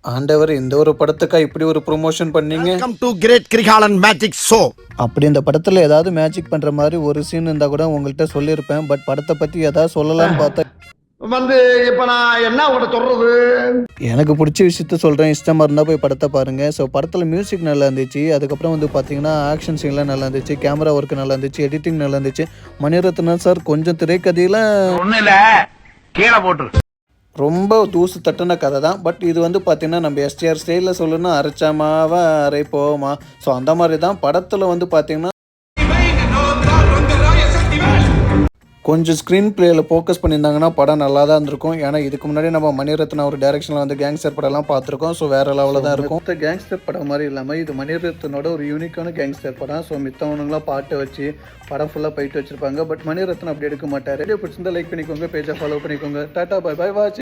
ஆண்டவர் இந்த ஒரு படத்துக்கா இப்படி ஒரு ப்ரொமோஷன் பண்ணீங்க? Welcome to great Kirikalan magic show. அப்படி இந்த படத்துல ஏதாவது மேஜிக் பண்ற மாதிரி ஒரு சீன் இருந்தா கூட உங்கள்கிட்ட சொல்லியிருப்பேன். பட் படத்தை பத்தி ஏதாவது சொல்லலாம்னு பார்த்தா இப்ப நான் என்ன உங்கள்கிட்ட சொல்றது? எனக்கு பிடிச்ச விஷயத்த சொல்றேன். இஷ்டமா இருந்தா போய் படத்தை பாருங்க. ஸோ படத்துல மியூசிக் நல்லா இருந்துச்சு. அதுக்கப்புறம் பார்த்தீங்கன்னா ஆக்ஷன் சீன்லாம் நல்லா இருந்துச்சு. கேமரா ஒர்க் நல்லா இருந்துச்சு. எடிட்டிங் நல்லா இருந்துச்சு. மணிரத்னம் சார் கொஞ்சம் திரைக்கதையில ஒண்ணு இல்ல கீழே போட்டு ரொம்ப தூசு தட்டுன கதை தான். பட் இது பார்த்தீங்கன்னா நம்ம எஸ்டிஆர் ஸ்டைலில் சொல்லணும்னா அரைச்சாமாவா அரைப்போமா. ஸோ அந்த மாதிரி தான் படத்தில் பார்த்தீங்கன்னா கொஞ்சம் ஸ்க்ரீன் பிளேயில் ஃபோக்கஸ் பண்ணியிருந்தாங்கன்னா படம் நல்லா தான் இருந்திருக்கும். ஏன்னா இதுக்கு முன்னாடி நம்ம மணிரத்னம் ஒரு டைரக்ஷனில் கேங்ஸ்டர் படம்லாம் பார்த்துருக்கோம். ஸோ வேறு லெவலில் தான் இருக்கும். கேங்ஸ்டர் படம் மாதிரி இல்லாமல் இது மணிரத்னோட ஒரு யூனிக்கான கேங்ஸ்டர் படம். ஸோ மித்தவனுங்களாம் பாட்டை வச்சு படம் ஃபுல்லாக போயிட்டு வச்சிருப்பாங்க. பட் மணிரத்னம் அப்படி எடுக்க மாட்டார். வீடியோ பிடிச்சிருந்தா லைக் பண்ணிக்கோங்க, பேஜை ஃபாலோ பண்ணிக்கோங்க. Tata bye bye watch.